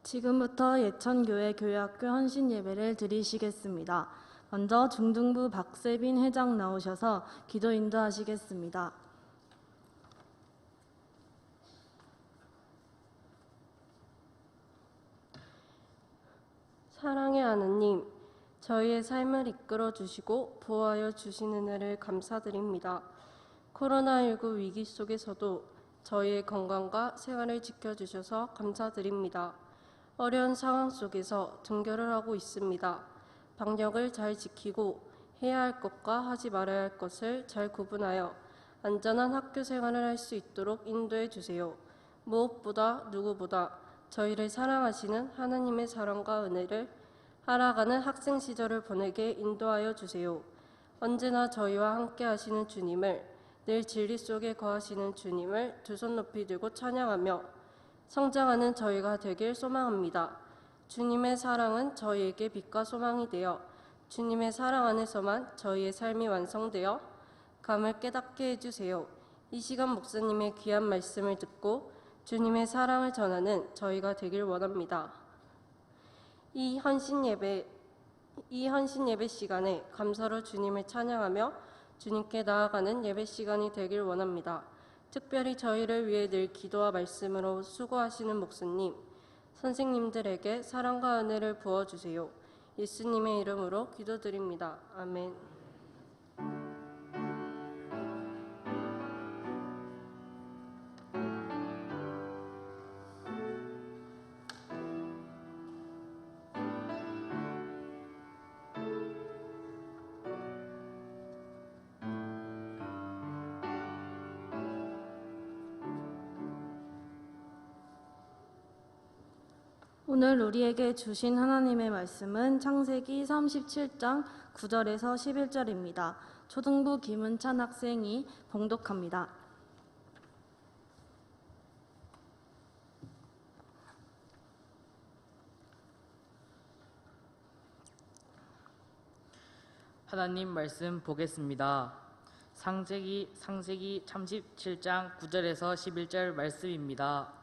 지금부터 예천교회 교회학교 헌신 예배를 드리시겠습니다. 먼저 중등부 박세빈 회장 나오셔서 기도 인도하시겠습니다. 사랑의 하느님, 저희의 삶을 이끌어 주시고 보호하여 주신 은혜를 감사드립니다. 코로나19 위기 속에서도 저희의 건강과 생활을 지켜주셔서 감사드립니다. 어려운 상황 속에서 등교를 하고 있습니다. 방역을 잘 지키고 해야 할 것과 하지 말아야 할 것을 잘 구분하여 안전한 학교 생활을 할 수 있도록 인도해 주세요. 무엇보다 누구보다 저희를 사랑하시는 하나님의 사랑과 은혜를 알아가는 학생 시절을 보내게 인도하여 주세요. 언제나 저희와 함께 하시는 주님을, 늘 진리 속에 거하시는 주님을 두 손 높이 들고 찬양하며 성장하는 저희가 되길 소망합니다. 주님의 사랑은 저희에게 빛과 소망이 되어 주님의 사랑 안에서만 저희의 삶이 완성되어 감을 깨닫게 해주세요. 이 시간 목사님의 귀한 말씀을 듣고 주님의 사랑을 전하는 저희가 되길 원합니다. 이 헌신 예배 시간에 감사로 주님을 찬양하며 주님께 나아가는 예배 시간이 되길 원합니다. 특별히 저희를 위해 늘 기도와 말씀으로 수고하시는 목사님, 선생님들에게 사랑과 은혜를 부어주세요. 예수님의 이름으로 기도드립니다. 아멘. 오늘 우리에게 주신 하나님의 말씀은 창세기 37장 9절에서 11절입니다. 초등부 김은찬 학생이 봉독합니다. 하나님 말씀 보겠습니다. 창세기 37장 9절에서 11절 말씀입니다.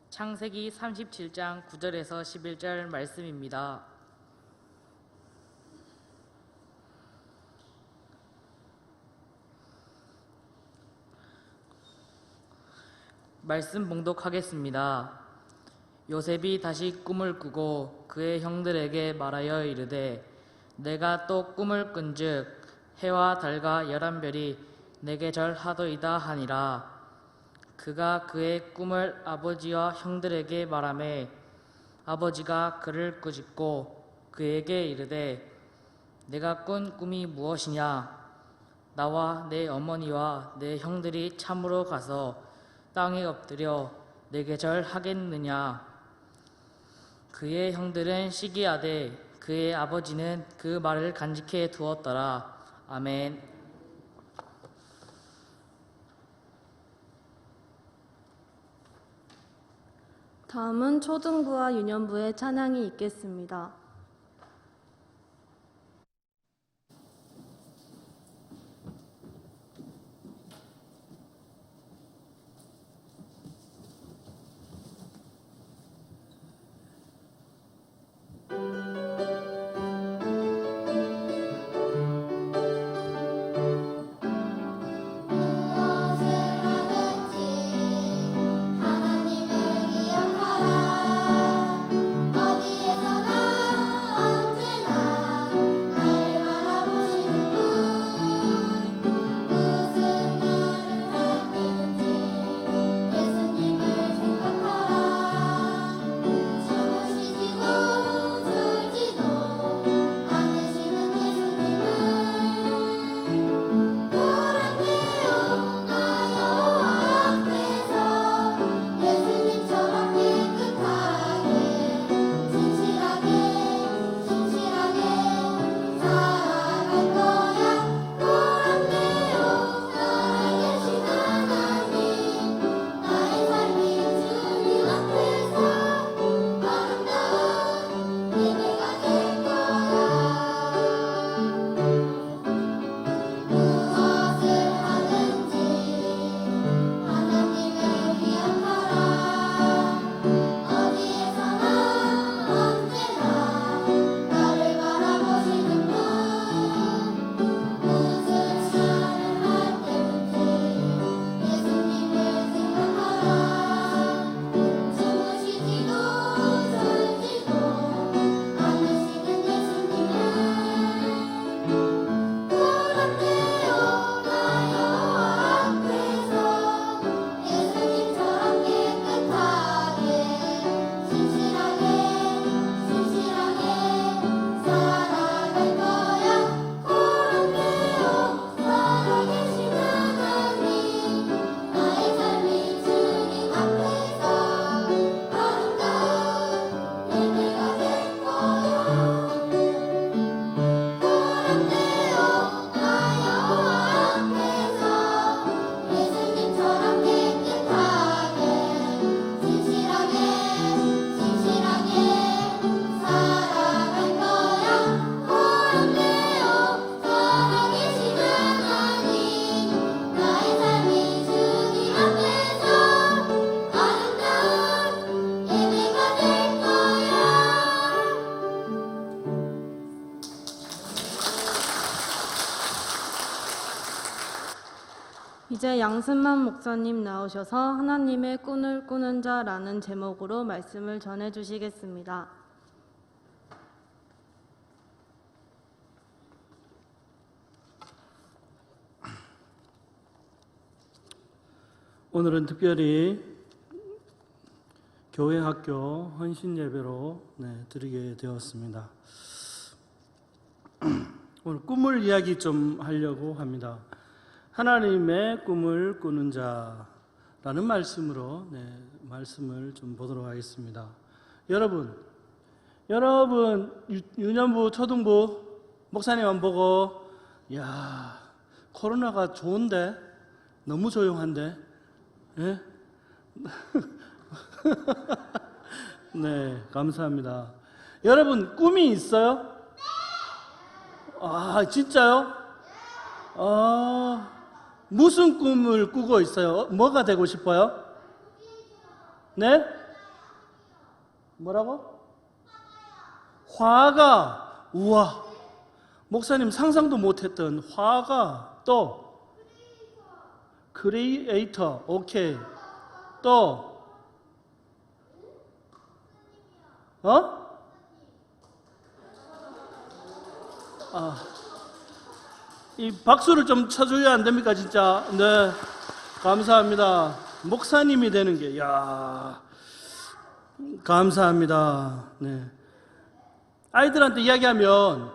창세기 37장 9절에서 11절 말씀입니다. 말씀 봉독하겠습니다. 요셉이 다시 꿈을 꾸고 그의 형들에게 말하여 이르되 내가 또 꿈을 꾼즉 해와 달과 11별이 내게 절하도이다 하니라. 그가 그의 꿈을 아버지와 형들에게 말하매 아버지가 그를 꾸짖고 그에게 이르되 내가 꾼 꿈이 무엇이냐? 나와 내 어머니와 내 형들이 참으로 가서 땅에 엎드려 내게 절하겠느냐? 그의 형들은 시기하되 그의 아버지는 그 말을 간직해 두었더라. 아멘. 다음은 초등부와 유년부의 찬양이 있겠습니다. 하나님을 기억하라. 어디에서나 이제 양승만 목사님 나오셔서 하나님의 꿈을 꾸는 자라는 제목으로 말씀을 전해 주시겠습니다. 오늘은 특별히 교회 학교 헌신 예배로 드리게 되었습니다. 오늘 꿈을 이야기 좀 하려고 합니다. 하나님의 꿈을 꾸는 자라는 말씀으로 말씀을 좀 보도록 하겠습니다. 여러분 유년부, 초등부 목사님 안 보고 야 코로나가 좋은데 너무 조용한데 예? 네, 감사합니다. 여러분 꿈이 있어요? 아, 진짜요? 무슨 꿈을 꾸고 있어요? 뭐가 되고 싶어요? 네? 뭐라고? 화가. 우와, 목사님 상상도 못했던 화가. 또 크리에이터. 오케이. 또 이 박수를 좀 쳐줘야 안 됩니까, 진짜? 네, 감사합니다. 목사님이 되는 게, 야, 감사합니다. 네. 아이들한테 이야기하면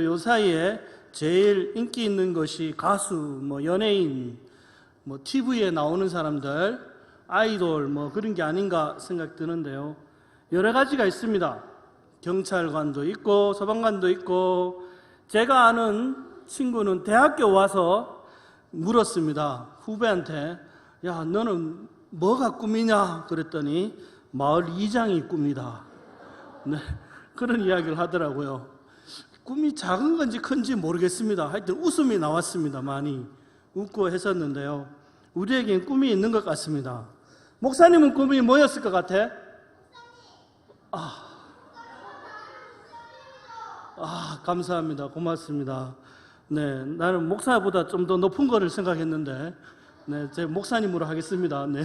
요 사이에 제일 인기 있는 것이 가수, 뭐 연예인, 뭐 TV에 나오는 사람들, 아이돌, 뭐 그런 게 아닌가 생각 드는데요. 여러 가지가 있습니다. 경찰관도 있고 소방관도 있고, 제가 아는 친구는 대학교 와서 물었습니다. 후배한테, 야 너는 뭐가 꿈이냐 그랬더니 마을 이장이 꿈이다. 네, 그런 이야기를 하더라고요. 꿈이 작은 건지 큰지 모르겠습니다. 하여튼 웃음이 나왔습니다. 많이 웃고 했었는데요. 우리에겐 꿈이 있는 것 같습니다. 목사님은 꿈이 뭐였을 것 같아? 감사합니다. 고맙습니다. 네, 나는 목사보다 좀 더 높은 거를 생각했는데, 네, 제 목사님으로 하겠습니다. 네.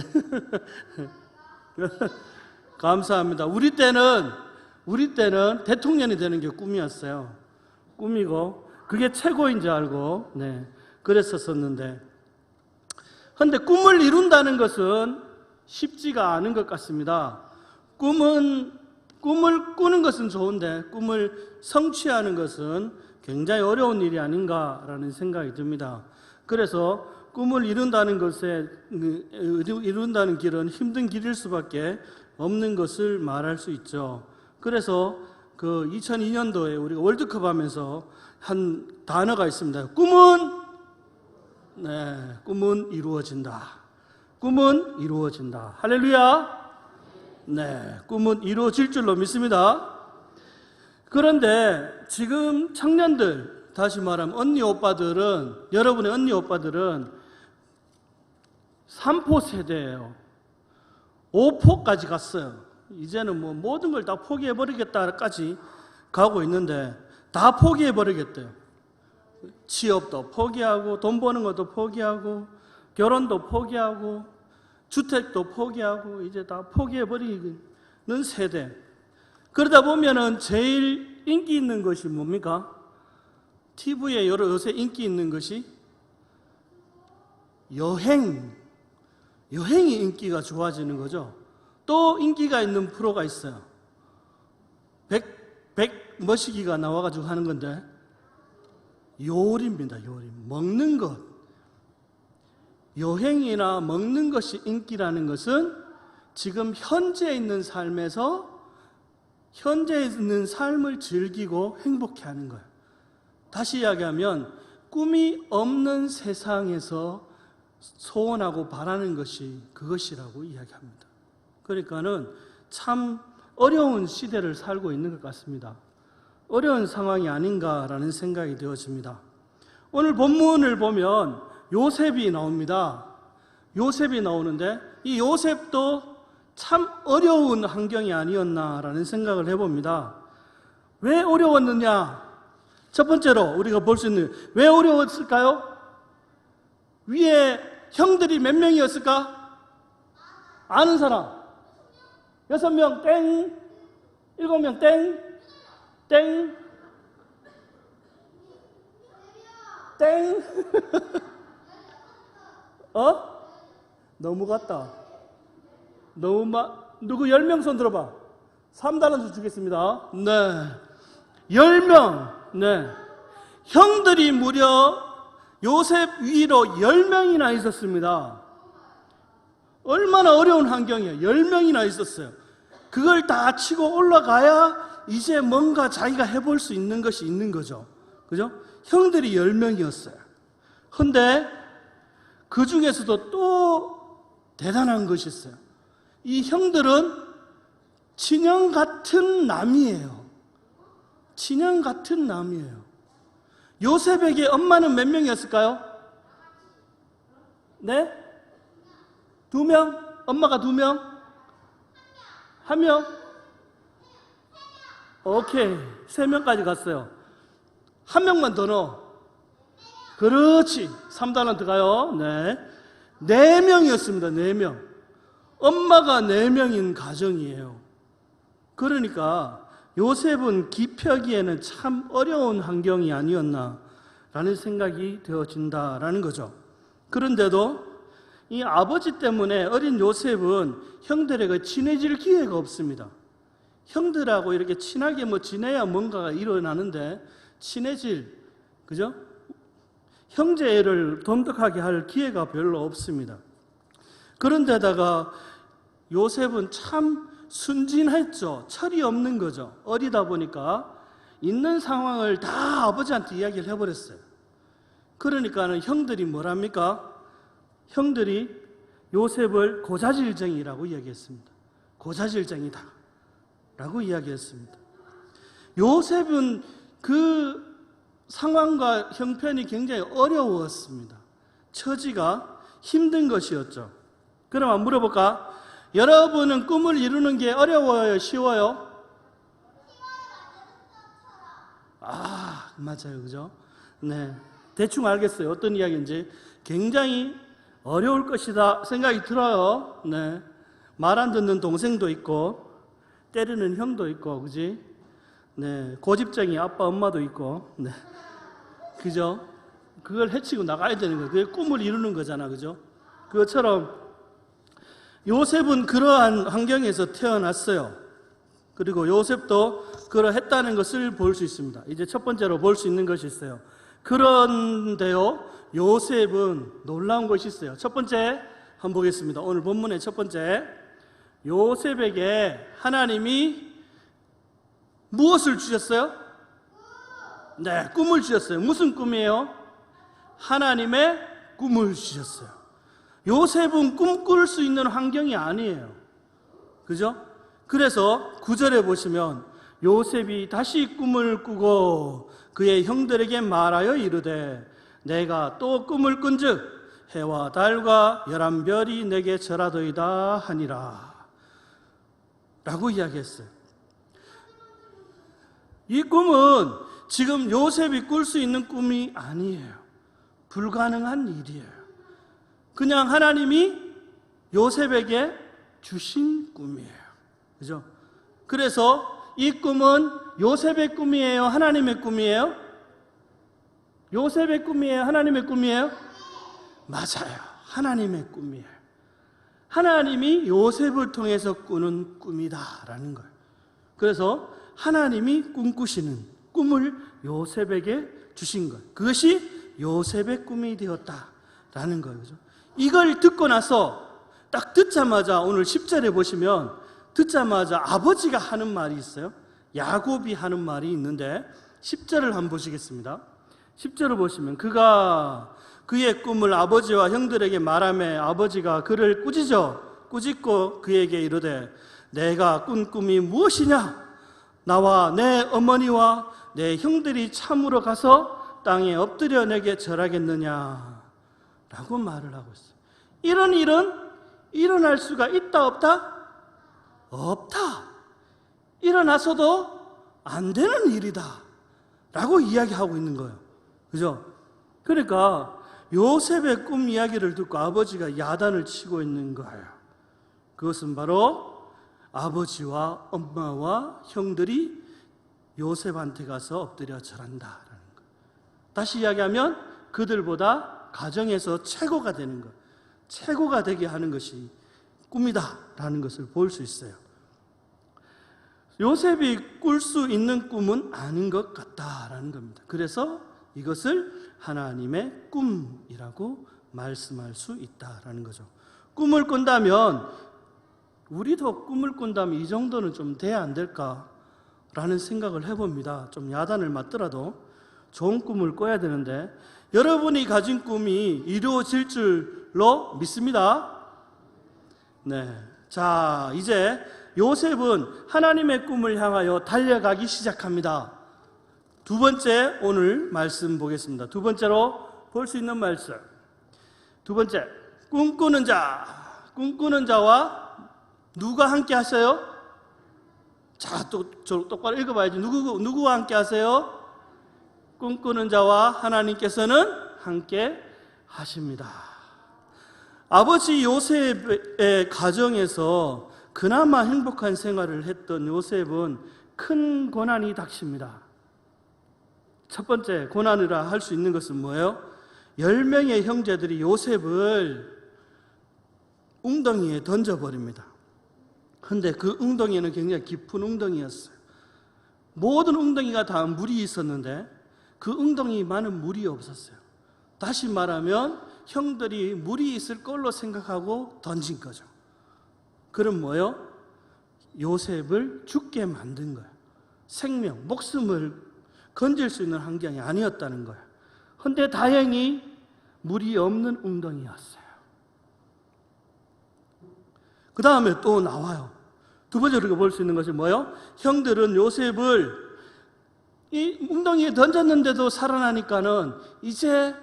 감사합니다. 우리 때는 대통령이 되는 게 꿈이었어요. 꿈이고, 그게 최고인 줄 알고, 네, 그랬었었는데, 근데 꿈을 이룬다는 것은 쉽지가 않은 것 같습니다. 꿈을 꾸는 것은 좋은데 꿈을 성취하는 것은 굉장히 어려운 일이 아닌가라는 생각이 듭니다. 그래서 꿈을 이룬다는 길은 힘든 길일 수밖에 없는 것을 말할 수 있죠. 그래서 그 2002년도에 우리가 월드컵 하면서 한 단어가 있습니다. 꿈은 이루어진다. 꿈은 이루어진다. 할렐루야. 네, 꿈은 이루어질 줄로 믿습니다. 그런데 지금 청년들, 다시 말하면 여러분의 언니 오빠들은 3포 세대예요. 5포까지 갔어요. 이제는 뭐 모든 걸 다 포기해버리겠다까지 가고 있는데, 다 포기해버리겠대요. 취업도 포기하고, 돈 버는 것도 포기하고, 결혼도 포기하고, 주택도 포기하고, 이제 다 포기해버리는 세대. 그러다 보면은 제일 인기 있는 것이 뭡니까? TV에 요새 인기 있는 것이 여행이 인기가 좋아지는 거죠. 또 인기가 있는 프로가 있어요. 머시기가 나와가지고 하는 건데, 요리입니다. 요리. 먹는 것. 여행이나 먹는 것이 인기라는 것은 지금 현재 있는 삶을 즐기고 행복해하는 거예요. 다시 이야기하면 꿈이 없는 세상에서 소원하고 바라는 것이 그것이라고 이야기합니다. 그러니까는 참 어려운 시대를 살고 있는 것 같습니다. 어려운 상황이 아닌가라는 생각이 되어집니다. 오늘 본문을 보면 요셉이 나옵니다. 요셉이 나오는데 이 요셉도 참 어려운 환경이 아니었나라는 생각을 해봅니다. 왜 어려웠느냐? 첫 번째로 우리가 볼 수 있는, 왜 어려웠을까요? 위에 형들이 몇 명이었을까? 아는 사람 6명 땡, 7명 땡, 땡, 땡. 너무 같다. 누구 10명 손 들어봐. 3달러 주겠습니다. 네. 10명. 네. 형들이 무려 요셉 위로 10명이나 있었습니다. 얼마나 어려운 환경이에요. 10명이나 있었어요. 그걸 다 치고 올라가야 이제 뭔가 자기가 해볼 수 있는 것이 있는 거죠. 그죠? 형들이 10명이었어요. 근데 그 중에서도 또 대단한 것이 있어요. 이 형들은 친형 같은 남이에요. 친형 같은 남이에요. 요셉에게 엄마는 몇 명이었을까요? 네? 2명? 엄마가 2명? 1명? 오케이. 3명까지 갔어요. 1명만 더 넣어. 그렇지. 3달란트 가요. 네. 4명이었습니다. 4명. 엄마가 4명인 가정이에요. 그러니까 요셉은 기펴기에는 참 어려운 환경이 아니었나라는 생각이 되어진다라는 거죠. 그런데도 이 아버지 때문에 어린 요셉은 형들에게 친해질 기회가 없습니다. 형들하고 이렇게 친하게 지내야 뭔가가 일어나는데 친해질, 그죠? 형제를 돈독하게 할 기회가 별로 없습니다. 그런데다가 요셉은 참 순진했죠. 철이 없는 거죠. 어리다 보니까 있는 상황을 다 아버지한테 이야기를 해버렸어요. 그러니까는 형들이 뭐랍니까? 형들이 요셉을 고자질쟁이라고 이야기했습니다. 고자질쟁이다 라고 이야기했습니다. 요셉은 그 상황과 형편이 굉장히 어려웠습니다. 처지가 힘든 것이었죠. 그럼 한번 물어볼까? 여러분은 꿈을 이루는 게 어려워요? 쉬워요? 맞아요. 그죠? 네. 대충 알겠어요. 어떤 이야기인지. 굉장히 어려울 것이다 생각이 들어요. 네. 말 안 듣는 동생도 있고, 때리는 형도 있고, 그지? 네. 고집쟁이 아빠, 엄마도 있고, 네. 그죠? 그걸 해치고 나가야 되는 거예요. 그게 꿈을 이루는 거잖아. 그죠? 그것처럼 요셉은 그러한 환경에서 태어났어요. 그리고 요셉도 그러했다는 것을 볼 수 있습니다. 이제 첫 번째로 볼 수 있는 것이 있어요. 그런데요, 요셉은 놀라운 것이 있어요. 첫 번째 한번 보겠습니다. 오늘 본문의 첫 번째, 요셉에게 하나님이 무엇을 주셨어요? 네, 꿈을 주셨어요. 무슨 꿈이에요? 하나님의 꿈을 주셨어요. 요셉은 꿈꿀 수 있는 환경이 아니에요. 그죠? 그래서 9절에 보시면 요셉이 다시 꿈을 꾸고 그의 형들에게 말하여 이르되 내가 또 꿈을 꾼즉 해와 달과 11별이 내게 절하도이다 하니라 라고 이야기했어요. 이 꿈은 지금 요셉이 꿀 수 있는 꿈이 아니에요. 불가능한 일이에요. 그냥 하나님이 요셉에게 주신 꿈이에요. 그죠? 그래서 이 꿈은 요셉의 꿈이에요? 하나님의 꿈이에요? 요셉의 꿈이에요? 하나님의 꿈이에요? 맞아요. 하나님의 꿈이에요. 하나님이 요셉을 통해서 꾸는 꿈이다라는 거예요. 그래서 하나님이 꿈꾸시는 꿈을 요셉에게 주신 거예요. 그것이 요셉의 꿈이 되었다라는 거예요. 그죠? 이걸 듣고 나서 딱 듣자마자 오늘 10절에 보시면 듣자마자 아버지가 하는 말이 있어요. 야곱이 하는 말이 있는데 10절을 한번 보시겠습니다. 10절을 보시면 그가 그의 꿈을 아버지와 형들에게 말하며 아버지가 그를 꾸짖고 그에게 이르되 내가 꾼 꿈이 무엇이냐? 나와 내 어머니와 내 형들이 참으로 가서 땅에 엎드려 내게 절하겠느냐? 라고 말을 하고 있어요. 이런 일은 일어날 수가 있다 없다? 없다. 일어나서도 안 되는 일이다 라고 이야기하고 있는 거예요. 그죠? 그러니까 요셉의 꿈 이야기를 듣고 아버지가 야단을 치고 있는 거예요. 그것은 바로 아버지와 엄마와 형들이 요셉한테 가서 엎드려 절한다라는 거. 다시 이야기하면 그들보다 가정에서 최고가 되는 것, 최고가 되게 하는 것이 꿈이다라는 것을 볼 수 있어요. 요셉이 꿀 수 있는 꿈은 아닌 것 같다라는 겁니다. 그래서 이것을 하나님의 꿈이라고 말씀할 수 있다라는 거죠. 꿈을 꾼다면, 우리도 꿈을 꾼다면 이 정도는 좀 돼야 안 될까라는 생각을 해봅니다. 좀 야단을 맞더라도 좋은 꿈을 꿔야 되는데, 여러분이 가진 꿈이 이루어질 줄로 믿습니다. 네. 자, 이제 요셉은 하나님의 꿈을 향하여 달려가기 시작합니다. 두 번째 오늘 말씀 보겠습니다. 두 번째로 볼 수 있는 말씀. 두 번째, 꿈꾸는 자. 꿈꾸는 자와 누가 함께 하세요? 자, 똑바로 읽어봐야지. 누구와 함께 하세요? 꿈꾸는 자와 하나님께서는 함께 하십니다. 아버지 요셉의 가정에서 그나마 행복한 생활을 했던 요셉은 큰 고난이 닥칩니다. 첫 번째 고난이라 할 수 있는 것은 뭐예요? 10명의 형제들이 요셉을 웅덩이에 던져버립니다. 그런데 그 웅덩이는 굉장히 깊은 웅덩이였어요. 모든 웅덩이가 다 물이 있었는데 그 웅덩이만은 물이 없었어요. 다시 말하면 형들이 물이 있을 걸로 생각하고 던진 거죠. 그럼 뭐예요? 요셉을 죽게 만든 거예요. 생명, 목숨을 건질 수 있는 환경이 아니었다는 거예요. 그런데 다행히 물이 없는 웅덩이였어요. 그 다음에 또 나와요. 두 번째로 우리가 볼 수 있는 것이 뭐예요? 형들은 요셉을 이 웅덩이에 던졌는데도 살아나니까는 이제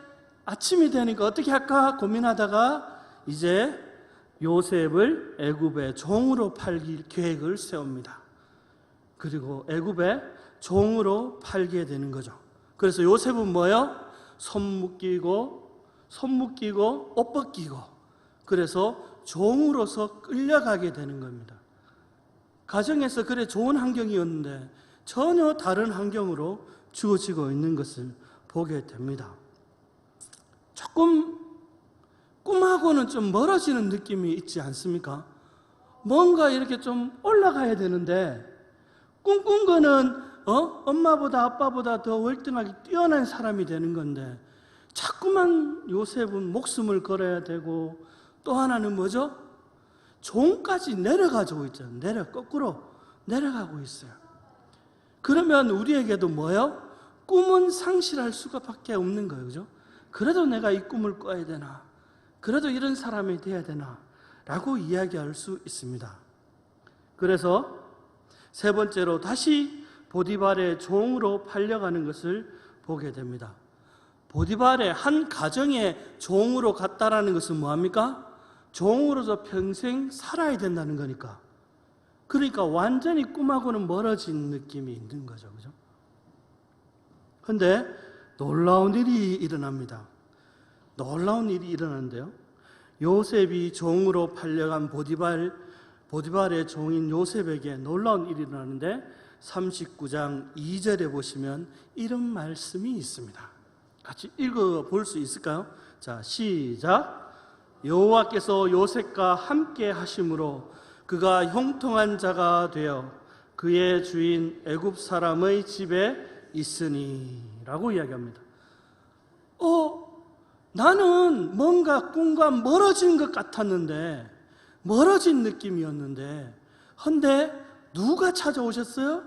아침이 되니까 어떻게 할까 고민하다가 이제 요셉을 애굽의 종으로 팔길 계획을 세웁니다. 그리고 애굽의 종으로 팔게 되는 거죠. 그래서 요셉은 뭐예요? 손 묶이고 옷 벗기고, 그래서 종으로서 끌려가게 되는 겁니다. 가정에서 그래 좋은 환경이었는데 전혀 다른 환경으로 주어지고 있는 것을 보게 됩니다. 조금 꿈하고는 좀 멀어지는 느낌이 있지 않습니까? 뭔가 이렇게 좀 올라가야 되는데 꿈꾼 거는 엄마보다 아빠보다 더 월등하게 뛰어난 사람이 되는 건데 자꾸만 요셉은 목숨을 걸어야 되고, 또 하나는 뭐죠? 종까지 내려가지고 있잖아요. 거꾸로 내려가고 있어요. 그러면 우리에게도 뭐예요? 꿈은 상실할 수밖에 없는 거예요. 그죠? 그래도 내가 이 꿈을 꿔야 되나? 그래도 이런 사람이 돼야 되나? 라고 이야기할 수 있습니다. 그래서 세 번째로 다시 보디발의 종으로 팔려가는 것을 보게 됩니다. 보디발의 한 가정의 종으로 갔다라는 것은 뭐합니까? 종으로서 평생 살아야 된다는 거니까. 그러니까 완전히 꿈하고는 멀어진 느낌이 있는 거죠. 그죠? 그런데 놀라운 일이 일어납니다. 놀라운 일이 일어나는데요. 요셉이 종으로 팔려간 보디발의 종인 요셉에게 놀라운 일이 일어나는데 39장 2절에 보시면 이런 말씀이 있습니다. 같이 읽어볼 수 있을까요? 자, 시작. 여호와께서 요셉과 함께 하심으로 그가 형통한 자가 되어 그의 주인 애굽 사람의 집에 있으니 라고 이야기합니다. 나는 뭔가 꿈과 멀어진 것 같았는데, 멀어진 느낌이었는데, 근데 누가 찾아오셨어요?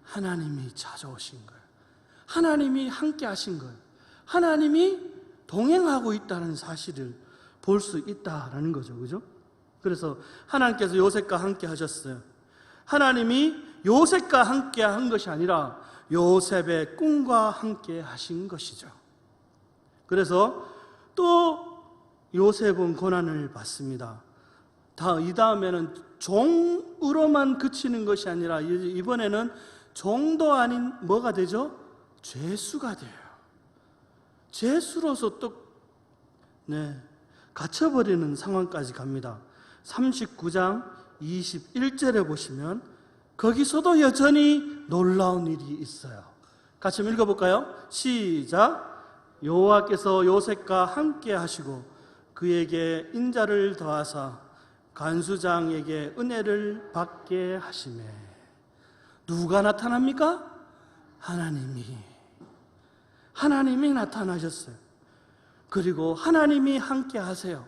하나님이 찾아오신 거예요. 하나님이 함께 하신 거예요. 하나님이 동행하고 있다는 사실을 볼 수 있다라는 거죠. 그죠? 그래서 하나님께서 요셉과 함께 하셨어요. 하나님이 요셉과 함께 한 것이 아니라 요셉의 꿈과 함께 하신 것이죠. 그래서 또 요셉은 고난을 받습니다. 이 다음에는 종으로만 그치는 것이 아니라 이번에는 종도 아닌 뭐가 되죠? 죄수가 돼요. 죄수로서 또 갇혀버리는 상황까지 갑니다. 39장 21절에 보시면 거기서도 여전히 놀라운 일이 있어요. 같이 한번 읽어볼까요? 시작. 여호와께서 요셉과 함께 하시고 그에게 인자를 더하사 간수장에게 은혜를 받게 하시매. 누가 나타납니까? 하나님이 나타나셨어요. 그리고 하나님이 함께 하세요.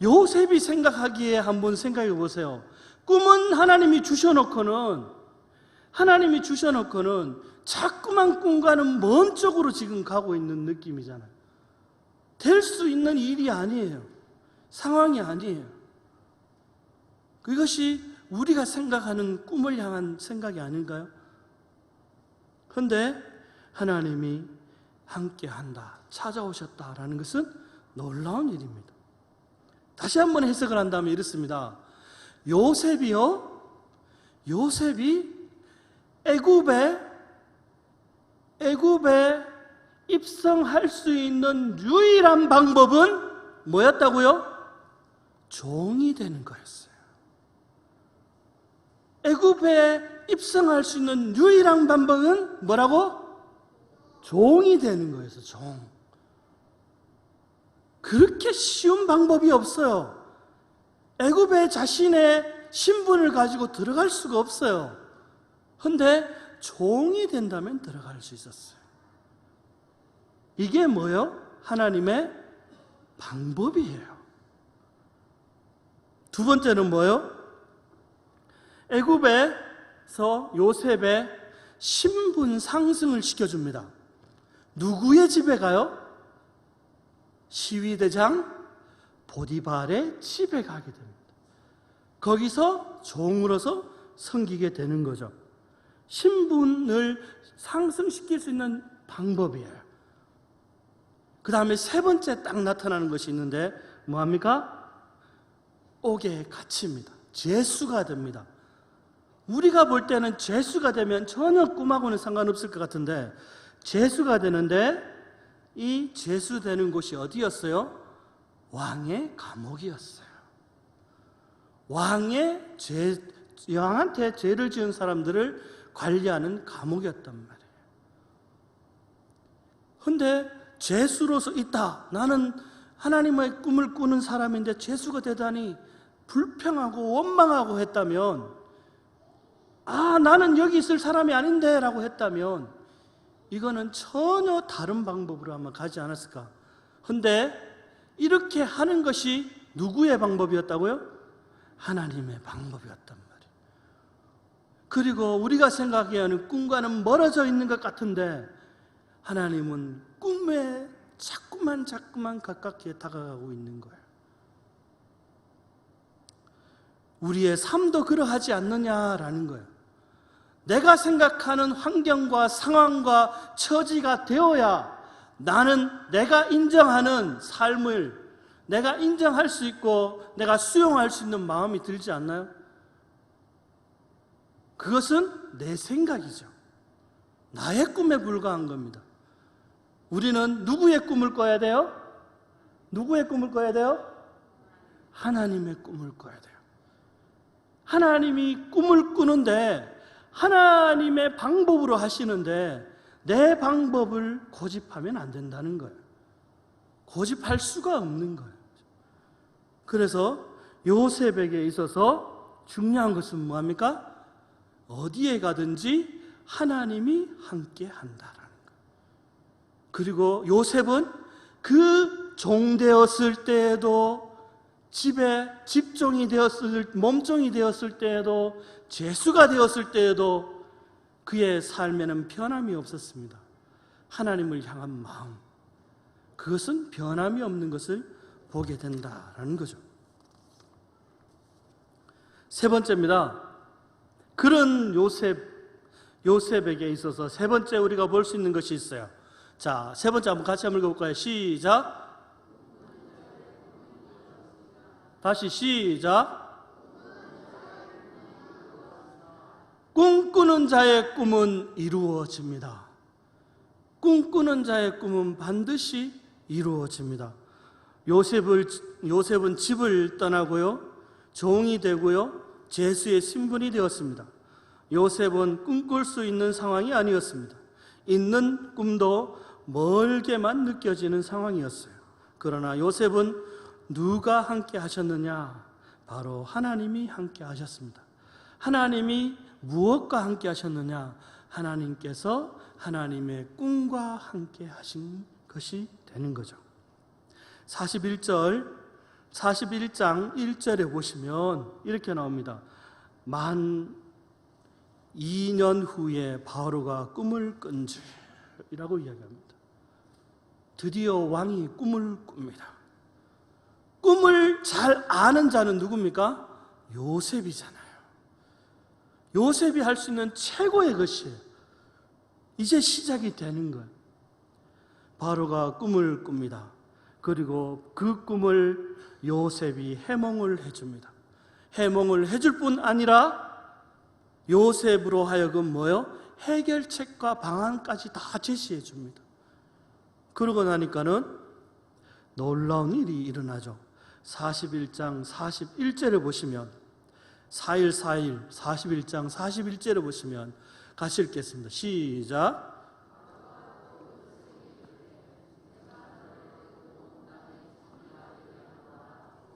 요셉이 생각하기에 한번 생각해 보세요. 꿈은 하나님이 주셔놓고는 자꾸만 꿈과는 먼 쪽으로 지금 가고 있는 느낌이잖아요. 될 수 있는 일이 아니에요. 상황이 아니에요. 그것이 우리가 생각하는 꿈을 향한 생각이 아닌가요? 그런데 하나님이 함께한다, 찾아오셨다라는 것은 놀라운 일입니다. 다시 한번 해석을 한다면 이렇습니다. 요셉이 애굽에 입성할 수 있는 유일한 방법은 뭐였다고요? 종이 되는 거였어요. 애굽에 입성할 수 있는 유일한 방법은 뭐라고? 종이 되는 거였어요. 종. 그렇게 쉬운 방법이 없어요. 애굽에 자신의 신분을 가지고 들어갈 수가 없어요. 그런데 종이 된다면 들어갈 수 있었어요. 이게 뭐요? 하나님의 방법이에요. 두 번째는 뭐요? 애굽에서 요셉의 신분 상승을 시켜줍니다. 누구의 집에 가요? 시위대장 보디발의 집에 가게 됩니다. 거기서 종으로서 섬기게 되는 거죠. 신분을 상승시킬 수 있는 방법이에요. 그 다음에 세 번째 딱 나타나는 것이 있는데 뭐합니까? 옥에 갇힙니다. 죄수가 됩니다. 우리가 볼 때는 죄수가 되면 전혀 꿈하고는 상관없을 것 같은데 죄수가 되는데 이 죄수되는 곳이 어디였어요? 왕의 감옥이었어요. 왕한테 죄를 지은 사람들을 관리하는 감옥이었단 말이에요. 그런데 죄수로서 있다. 나는 하나님의 꿈을 꾸는 사람인데 죄수가 되다니 불평하고 원망하고 했다면, 나는 여기 있을 사람이 아닌데 라고 했다면 이거는 전혀 다른 방법으로 아마 가지 않았을까. 그런데 이렇게 하는 것이 누구의 방법이었다고요? 하나님의 방법이었단 말이에요. 그리고 우리가 생각하기에는 꿈과는 멀어져 있는 것 같은데 하나님은 꿈에 자꾸만 가깝게 다가가고 있는 거예요. 우리의 삶도 그러하지 않느냐라는 거예요. 내가 생각하는 환경과 상황과 처지가 되어야 나는 내가 인정하는 삶을 내가 인정할 수 있고 내가 수용할 수 있는 마음이 들지 않나요? 그것은 내 생각이죠. 나의 꿈에 불과한 겁니다. 우리는 누구의 꿈을 꿔야 돼요? 누구의 꿈을 꿔야 돼요? 하나님의 꿈을 꿔야 돼요. 하나님이 꿈을 꾸는데 하나님의 방법으로 하시는데 내 방법을 고집하면 안 된다는 거예요. 고집할 수가 없는 거예요. 그래서 요셉에게 있어서 중요한 것은 뭐합니까? 어디에 가든지 하나님이 함께 한다라는 거예요. 그리고 요셉은 그 종되었을 때에도 집에 집종이 되었을 몸종이 되었을 때에도 죄수가 되었을 때에도 그의 삶에는 변함이 없었습니다. 하나님을 향한 마음, 그것은 변함이 없는 것을 보게 된다라는 거죠. 세 번째입니다. 그런 요셉에게 있어서 세 번째 우리가 볼 수 있는 것이 있어요. 자, 세 번째 한번 같이 한번 읽어볼까요? 시작. 다시 시작. 꿈꾸는 자의 꿈은 이루어집니다. 꿈꾸는 자의 꿈은 반드시 이루어집니다. 요셉은 집을 떠나고요, 종이 되고요, 제수의 신분이 되었습니다. 요셉은 꿈꿀 수 있는 상황이 아니었습니다. 있는 꿈도 멀게만 느껴지는 상황이었어요. 그러나 요셉은 누가 함께 하셨느냐? 바로 하나님이 함께 하셨습니다. 하나님이 무엇과 함께 하셨느냐? 하나님께서 하나님의 꿈과 함께 하신 것이 되는 거죠. 41장 1절에 보시면 이렇게 나옵니다. 만 2년 후에 바로가 꿈을 꾼지라고 이야기합니다. 드디어 왕이 꿈을 꿉니다. 꿈을 잘 아는 자는 누굽니까? 요셉이잖아요. 요셉이 할 수 있는 최고의 것이에요. 이제 시작이 되는 거예요. 바로가 꿈을 꿉니다. 그리고 그 꿈을 요셉이 해몽을 해줍니다. 해몽을 해줄 뿐 아니라 요셉으로 하여금 뭐요? 해결책과 방안까지 다 제시해 줍니다. 그러고 나니까는 놀라운 일이 일어나죠. 41장 41절을 보시면 4일 41장 41절을 보시면 같이 읽겠습니다. 시작.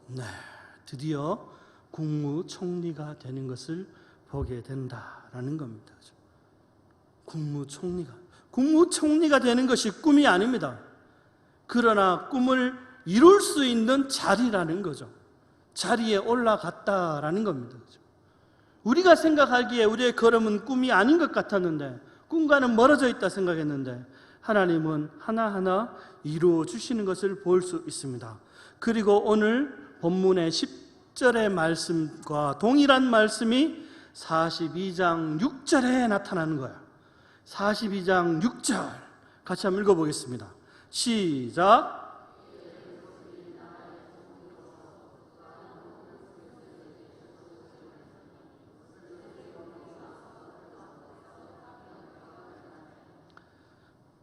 네, 드디어 국무총리가 되는 것을 보게 된다라는 겁니다. 국무총리가 되는 것이 꿈이 아닙니다. 그러나 꿈을 이룰 수 있는 자리라는 거죠. 자리에 올라갔다라는 겁니다. 우리가 생각하기에 우리의 걸음은 꿈이 아닌 것 같았는데, 꿈과는 멀어져 있다 생각했는데, 하나님은 하나하나 이루어 주시는 것을 볼 수 있습니다. 그리고 오늘 본문의 10절의 말씀과 동일한 말씀이 42장 6절에 나타나는 거예요. 42장 6절 같이 한번 읽어보겠습니다. 시작.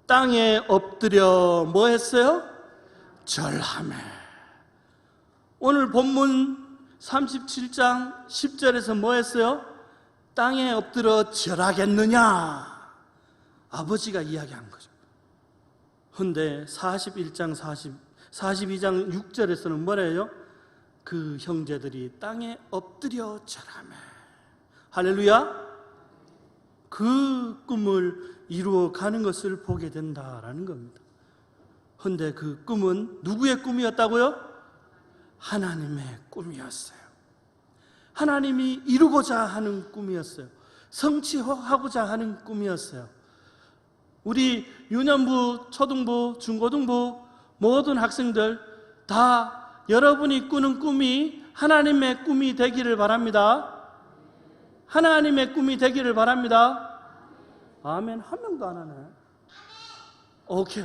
땅에 엎드려 뭐 했어요? 절하매. 오늘 본문 37장 10절에서 뭐 했어요? 땅에 엎드려 절하겠느냐? 아버지가 이야기한 거죠. 그런데 42장 6절에서는 뭐래요? 그 형제들이 땅에 엎드려 절하매. 할렐루야. 그 꿈을 이루어 가는 것을 보게 된다라는 겁니다. 그런데 그 꿈은 누구의 꿈이었다고요? 하나님의 꿈이었어요. 하나님이 이루고자 하는 꿈이었어요. 성취하고자 하는 꿈이었어요. 우리 유년부, 초등부, 중고등부 모든 학생들 다 여러분이 꾸는 꿈이 하나님의 꿈이 되기를 바랍니다. 하나님의 꿈이 되기를 바랍니다. 아멘. 한 명도 안 하네. 오케이.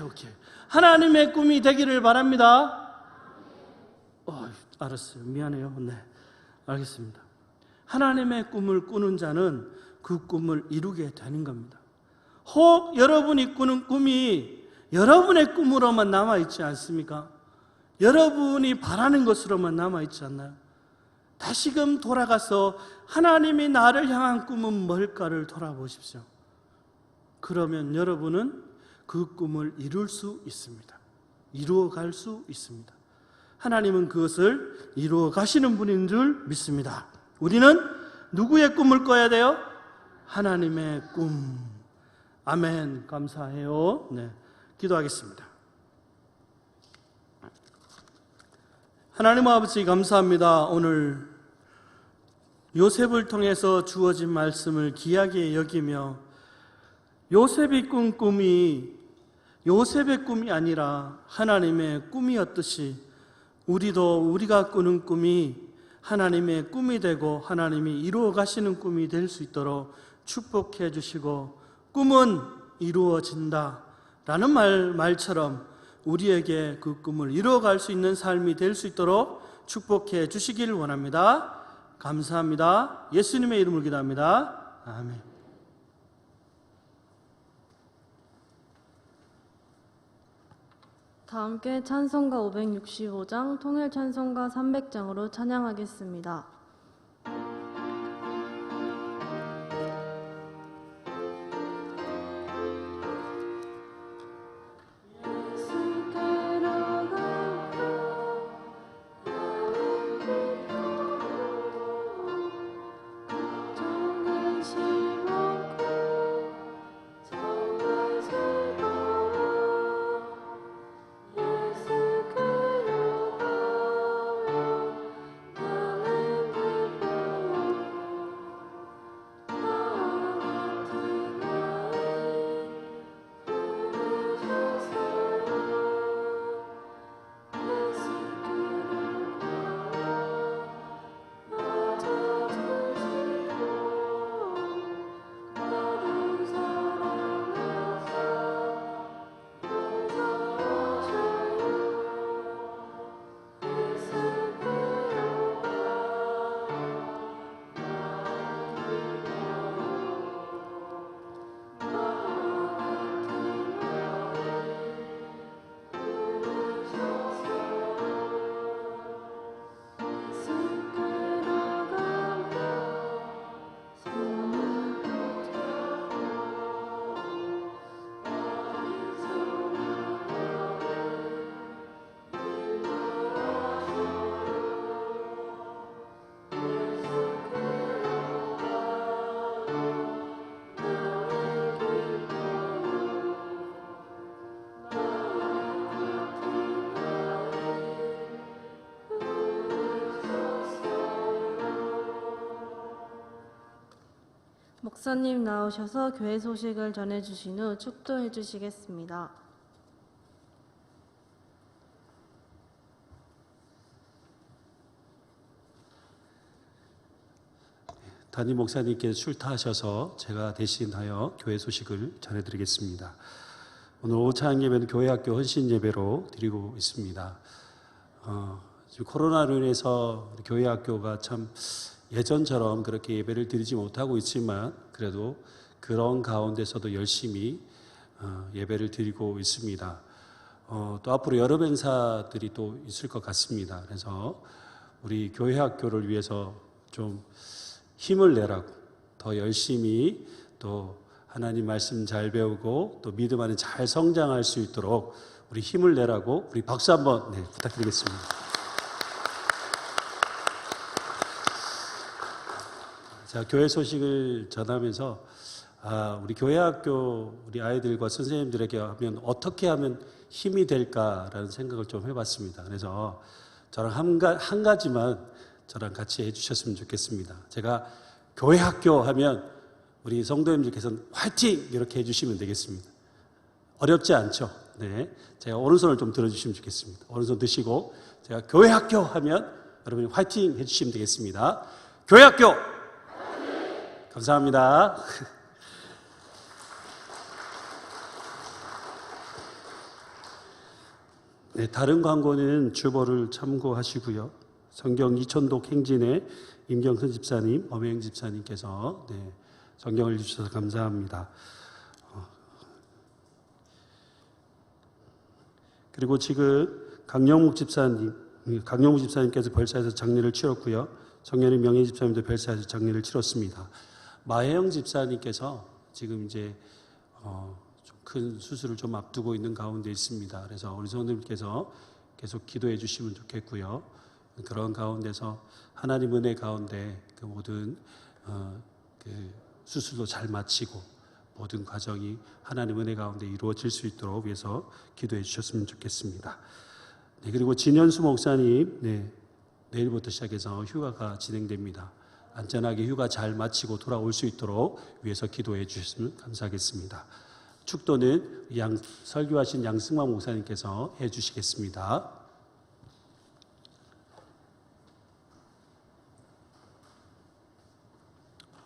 하나님의 꿈이 되기를 바랍니다. 알았어요. 미안해요. 네, 알겠습니다. 하나님의 꿈을 꾸는 자는 그 꿈을 이루게 되는 겁니다. 혹 여러분이 꾸는 꿈이 여러분의 꿈으로만 남아있지 않습니까? 여러분이 바라는 것으로만 남아있지 않나요? 다시금 돌아가서 하나님이 나를 향한 꿈은 뭘까를 돌아보십시오. 그러면 여러분은 그 꿈을 이룰 수 있습니다. 이루어갈 수 있습니다. 하나님은 그것을 이루어 가시는 분인 줄 믿습니다. 우리는 누구의 꿈을 꿔야 돼요? 하나님의 꿈. 아멘. 감사해요. 네, 기도하겠습니다. 하나님 아버지 감사합니다. 오늘 요셉을 통해서 주어진 말씀을 귀하게 여기며 요셉이 꾼 꿈이 요셉의 꿈이 아니라 하나님의 꿈이었듯이 우리가 꾸는 꿈이 하나님의 꿈이 되고 하나님이 이루어 가시는 꿈이 될 수 있도록 축복해 주시고, 꿈은 이루어진다 라는 말처럼 우리에게 그 꿈을 이루어갈 수 있는 삶이 될 수 있도록 축복해 주시기를 원합니다. 감사합니다. 예수님의 이름으로 기도합니다. 아멘. 다 함께 찬송가 565장, 통일 찬송가 300장으로 찬양하겠습니다. 목사님 나오셔서 교회 소식을 전해주신 후 축도해 주시겠습니다. 담임 목사님께서 출타하셔서 제가 대신하여 교회 소식을 전해드리겠습니다. 오늘 오후 찬양 예배는 교회학교 헌신 예배로 드리고 있습니다. 지금 코로나로 인해서 교회학교가 참 예전처럼 그렇게 예배를 드리지 못하고 있지만 그래도 그런 가운데서도 열심히 예배를 드리고 있습니다. 또 앞으로 여러 행사들이 또 있을 것 같습니다. 그래서 우리 교회학교를 위해서 좀 힘을 내라고 더 열심히 또 하나님 말씀 잘 배우고 또 믿음 안에 잘 성장할 수 있도록 우리 힘을 내라고 우리 박수 한번 부탁드리겠습니다. 자, 교회 소식을 전하면서 우리 교회학교 우리 아이들과 선생님들에게 하면 어떻게 하면 힘이 될까라는 생각을 좀 해봤습니다. 그래서 저랑 한 가지만 저랑 같이 해주셨으면 좋겠습니다. 제가 교회학교 하면 우리 성도님들께서는 화이팅! 이렇게 해주시면 되겠습니다. 어렵지 않죠? 네, 제가 오른손을 좀 들어주시면 좋겠습니다. 오른손 드시고 제가 교회학교 하면 여러분이 화이팅! 해주시면 되겠습니다. 교회학교! 감사합니다. 네, 다른 광고는 주보를 참고하시고요. 성경 이천독 행진의 임경선 집사님, 엄혜영 집사님께서 성경을 주셔서 감사합니다. 그리고 지금 강영묵 집사님께서 별사에서 장례를 치렀고요. 정연희 명예 집사님도 별사에서 장례를 치렀습니다. 마혜영 집사님께서 지금 이제 좀 큰 수술을 좀 앞두고 있는 가운데 있습니다. 그래서 우리 성도님께서 계속 기도해 주시면 좋겠고요. 그런 가운데서 하나님 은혜 가운데 그 모든 그 수술도 잘 마치고 모든 과정이 하나님 은혜 가운데 이루어질 수 있도록 위해서 기도해 주셨으면 좋겠습니다. 네, 그리고 진현수 목사님 내일부터 시작해서 휴가가 진행됩니다. 안전하게 휴가 잘 마치고 돌아올 수 있도록 위해서 기도해 주셨으면 감사하겠습니다. 축도는 설교하신 양승만 목사님께서 해 주시겠습니다.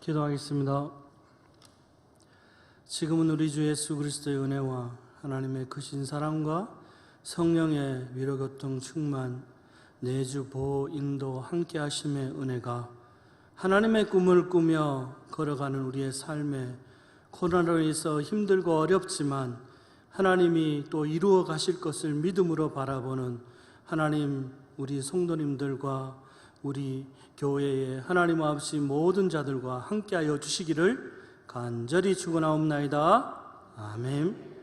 기도하겠습니다. 지금은 우리 주 예수 그리스도의 은혜와 하나님의 크신 사랑과 성령의 위로교통 충만, 내주 보호 인도 함께 하심의 은혜가 하나님의 꿈을 꾸며 걸어가는 우리의 삶에 코로나로 인해서 힘들고 어렵지만 하나님이 또 이루어 가실 것을 믿음으로 바라보는 하나님, 우리 성도님들과 우리 교회의 하나님 아버지 모든 자들과 함께하여 주시기를 간절히 축원하옵나이다. 아멘.